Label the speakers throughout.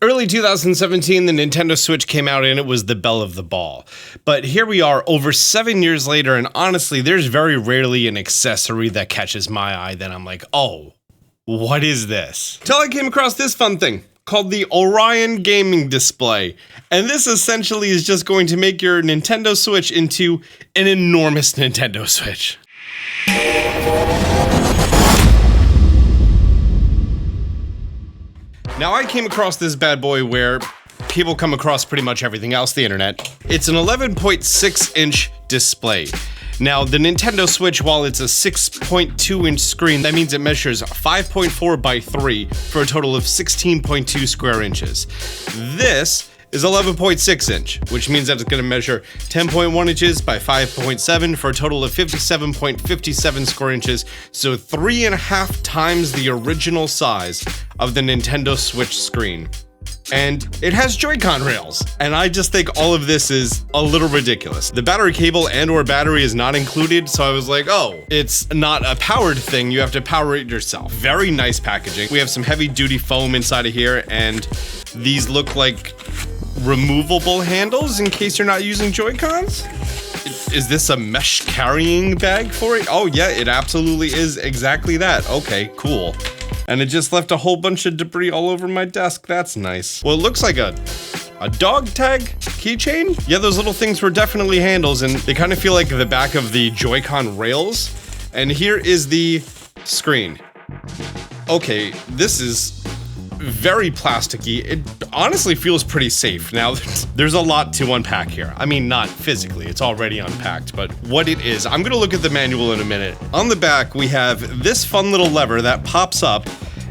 Speaker 1: Early 2017, the Nintendo Switch came out and it was the belle of the ball. But here we are over 7 years later, and honestly, there's very rarely an accessory that catches my eye that I'm like, oh, what is this? Till I came across this fun thing called the Orion Gaming Display. And this essentially is just going to make your Nintendo Switch into an enormous Nintendo Switch. Now, I came across this bad boy where people come across pretty much everything else, the internet. It's an 11.6-inch display. Now, the Nintendo Switch, while it's a 6.2-inch screen, that means it measures 5.4 by 3 for a total of 16.2 square inches. This is 11.6 inch, which means that it's going to measure 10.1 inches by 5.7 for a total of 57.57 square inches, so 3.5 times the original size of the Nintendo Switch screen. And it has Joy-Con rails, and I just think all of this is a little ridiculous. The battery cable and/or battery is not included, so I was like, oh, it's not a powered thing, you have to power it yourself. Very nice packaging. We have some heavy-duty foam inside of here, and these look like removable handles in case you're not using Joy-Cons? Is this a mesh carrying bag for it? Oh yeah, it absolutely is exactly that. Okay, cool. And it just left a whole bunch of debris all over my desk. That's nice. Well, it looks like a dog tag keychain? Yeah, those little things were definitely handles, and they kind of feel like the back of the Joy-Con rails. And here is the screen. Okay, this is very plasticky. It honestly feels pretty safe. Now, there's a lot to unpack here. I mean, not physically, it's already unpacked, but what it is. I'm gonna look at the manual in a minute. On the back, we have this fun little lever that pops up,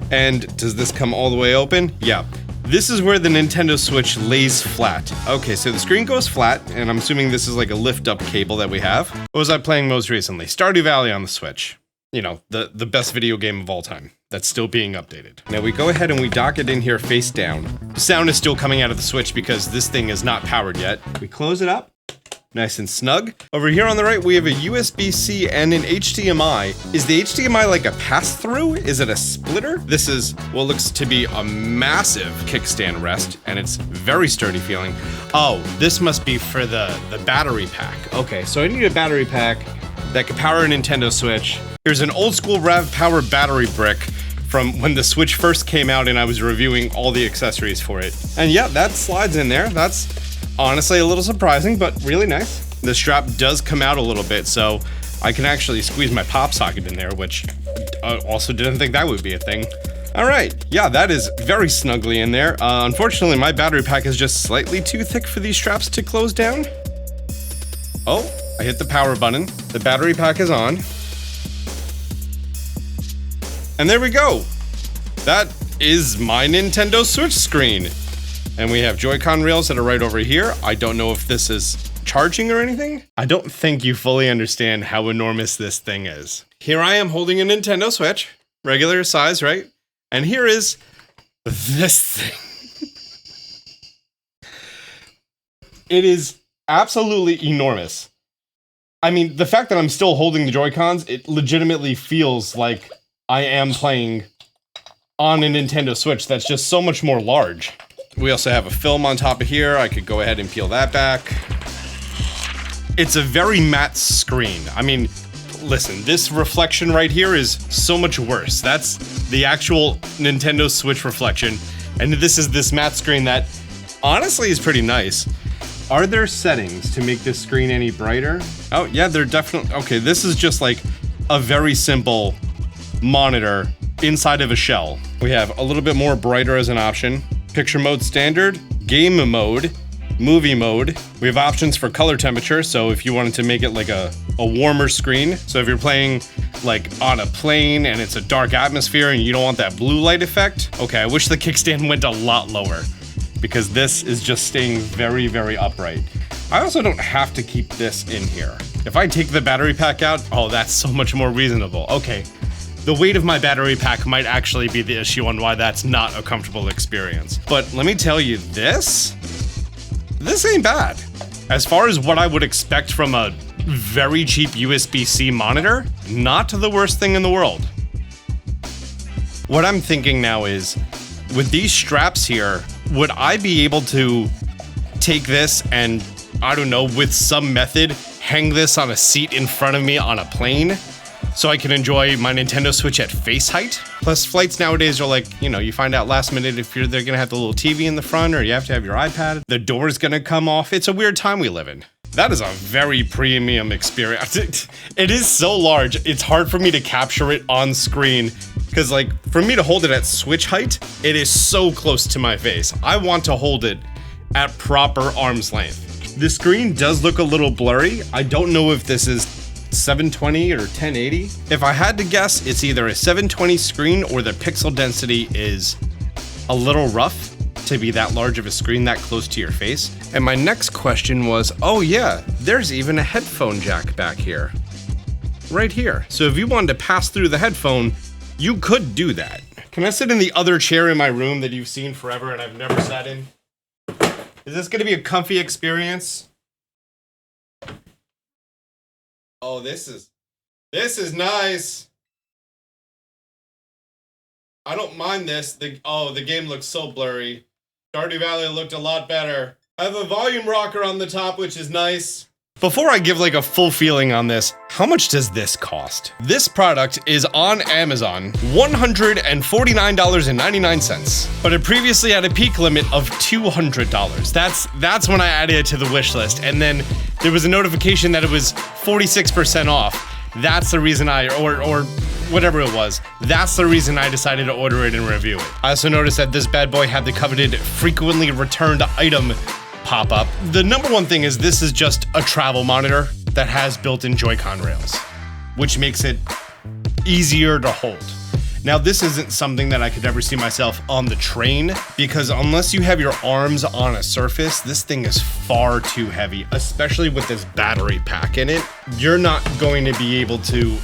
Speaker 1: and does this come all the way open? Yeah. This is where the Nintendo Switch lays flat. Okay, so the screen goes flat, and I'm assuming this is like a lift-up cable that we have. What was I playing most recently? Stardew Valley on the Switch. You know, the best video game of all time. That's still being updated. Now we go ahead and we dock it in here face down. The sound is still coming out of the Switch because this thing is not powered yet. We close it up, nice and snug. Over here on the right, we have a USB-C and an HDMI. Is the HDMI like a pass-through? Is it a splitter? This is what looks to be a massive kickstand rest, and it's very sturdy feeling. Oh, this must be for the battery pack. Okay, so I need a battery pack that can power a Nintendo Switch. Here's an old school RAV Power battery brick from when the Switch first came out and I was reviewing all the accessories for it. And yeah, that slides in there. That's honestly a little surprising, but really nice. The strap does come out a little bit, so I can actually squeeze my pop socket in there, which also didn't think that would be a thing. All right, yeah, that is very snugly in there. Unfortunately, my battery pack is just slightly too thick for these straps to close down. Oh, I hit the power button. The battery pack is on. And there we go. That is my Nintendo Switch screen. And we have Joy-Con rails that are right over here. I don't know if this is charging or anything. I don't think you fully understand how enormous this thing is. Here I am holding a Nintendo Switch, regular size, right? And here is this thing. It is absolutely enormous. I mean, the fact that I'm still holding the Joy-Cons, it legitimately feels like I am playing on a Nintendo Switch that's just so much more large. We also have a film on top of here. I could go ahead and peel that back. It's a very matte screen. I mean, listen, this reflection right here is so much worse. That's the actual Nintendo Switch reflection. And this is this matte screen that honestly is pretty nice. Are there settings to make this screen any brighter? Oh yeah, they're definitely, okay, this is just like a very simple monitor inside of a shell. We have a little bit more brighter as an option. Picture mode standard, game mode, movie mode. We have options for color temperature, so if you wanted to make it like a warmer screen. So if you're playing like on a plane and it's a dark atmosphere and you don't want that blue light effect. Okay, I wish the kickstand went a lot lower because this is just staying very, very upright. I also don't have to keep this in here. If I take the battery pack out, oh, that's so much more reasonable. Okay. The weight of my battery pack might actually be the issue on why that's not a comfortable experience. But let me tell you, this ain't bad. As far as what I would expect from a very cheap USB-C monitor, not the worst thing in the world. What I'm thinking now is, with these straps here, would I be able to take this and, I don't know, with some method, hang this on a seat in front of me on a plane so I can enjoy my Nintendo Switch at face height? Plus, flights nowadays are like, you know, you find out last minute if they're gonna have the little TV in the front, or you have to have your iPad. The door's gonna come off. It's a weird time we live in. That is a very premium experience. It is so large, it's hard for me to capture it on screen, because like, for me to hold it at Switch height, it is so close to my face. I want to hold it at proper arm's length. The screen does look a little blurry. I don't know if this is 720 or 1080. If I had to guess, it's either a 720 screen or the pixel density is a little rough to be that large of a screen that close to your face. And my next question was, oh yeah, there's even a headphone jack back here. Right here. So if you wanted to pass through the headphone, you could do that. Can I sit in the other chair in my room that you've seen forever and I've never sat in? Is this gonna be a comfy experience? Oh, this is nice. I don't mind this. The game looks so blurry. Stardew Valley looked a lot better. I have a volume rocker on the top, which is nice. Before I give like a full feeling on this, how much does this cost? This product is on Amazon, $149.99, but it previously had a peak limit of $200. That's when I added it to the wish list, and then there was a notification that it was 46% off. That's the reason or whatever it was, that's the reason I decided to order it and review it. I also noticed that this bad boy had the coveted frequently returned item pop up. The number one thing is this is just a travel monitor that has built-in Joy-Con rails, which makes it easier to hold. Now, this isn't something that I could ever see myself on the train, because unless you have your arms on a surface, this thing is far too heavy, especially with this battery pack in it. You're not going to be able to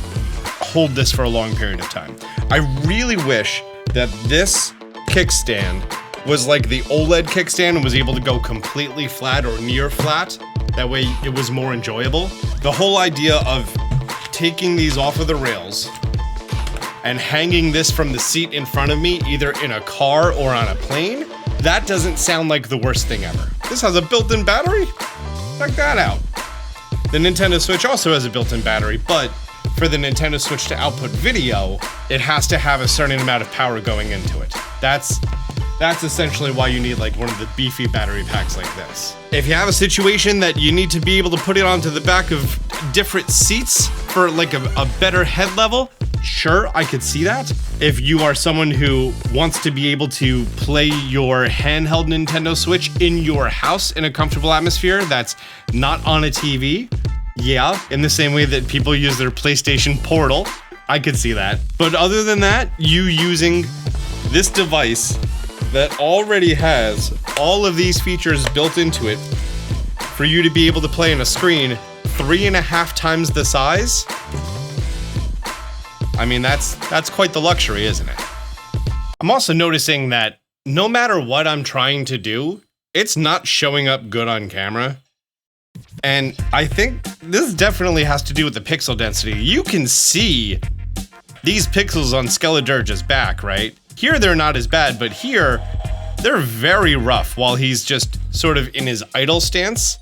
Speaker 1: hold this for a long period of time. I really wish that this kickstand was like the OLED kickstand and was able to go completely flat or near flat. That way it was more enjoyable. The whole idea of taking these off of the rails and hanging this from the seat in front of me, either in a car or on a plane, that doesn't sound like the worst thing ever. This has a built-in battery? Check that out. The Nintendo Switch also has a built-in battery, but for the Nintendo Switch to output video, it has to have a certain amount of power going into it. That's essentially why you need like one of the beefy battery packs like this. If you have a situation that you need to be able to put it onto the back of different seats for like a better head level, sure, I could see that. If you are someone who wants to be able to play your handheld Nintendo Switch in your house in a comfortable atmosphere that's not on a TV, yeah, in the same way that people use their PlayStation Portal, I could see that. But other than that, you using this device that already has all of these features built into it for you to be able to play on a screen 3.5 times the size, I mean, that's quite the luxury, isn't it? I'm also noticing that no matter what I'm trying to do, it's not showing up good on camera. And I think this definitely has to do with the pixel density. You can see these pixels on Skeledurge's back, right? Here they're not as bad, but here they're very rough while he's just sort of in his idle stance.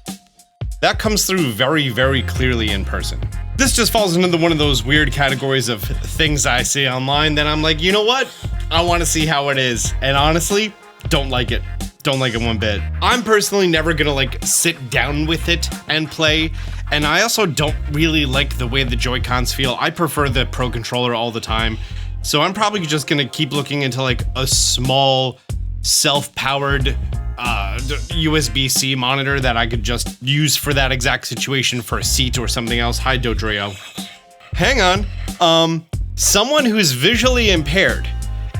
Speaker 1: That comes through very, very clearly in person. This just falls into one of those weird categories of things I see online that I'm like, you know what? I want to see how it is. And honestly, don't like it. Don't like it one bit. I'm personally never gonna like sit down with it and play. And I also don't really like the way the Joy-Cons feel. I prefer the Pro Controller all the time. So I'm probably just gonna keep looking into like a small self-powered USB-C monitor that I could just use for that exact situation for a seat or something else. Hi, Dodrio. Hang on. Someone who's visually impaired,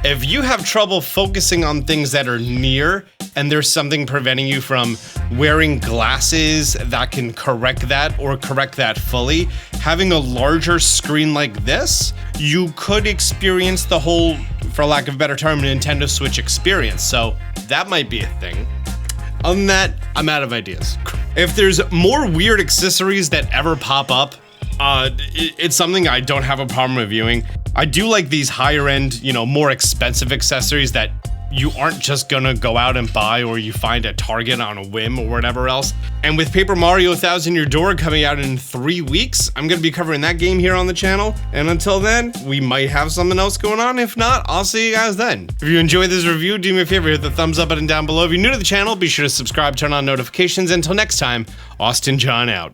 Speaker 1: if you have trouble focusing on things that are near and there's something preventing you from wearing glasses that can correct that or correct that fully, having a larger screen like this, you could experience the whole, for lack of a better term, Nintendo Switch experience. So that might be a thing. Other than that, I'm out of ideas. If there's more weird accessories that ever pop up, it's something I don't have a problem reviewing. I do like these higher end, more expensive accessories that you aren't just gonna go out and buy, or you find at Target on a whim or whatever else. And with Paper Mario 1000 Year Door coming out in 3 weeks, I'm gonna be covering that game here on the channel. And until then, we might have something else going on. If not, I'll see you guys then. If you enjoyed this review, do me a favor, hit the thumbs up button down below. If you're new to the channel, be sure to subscribe, turn on notifications. Until next time, Austin John out.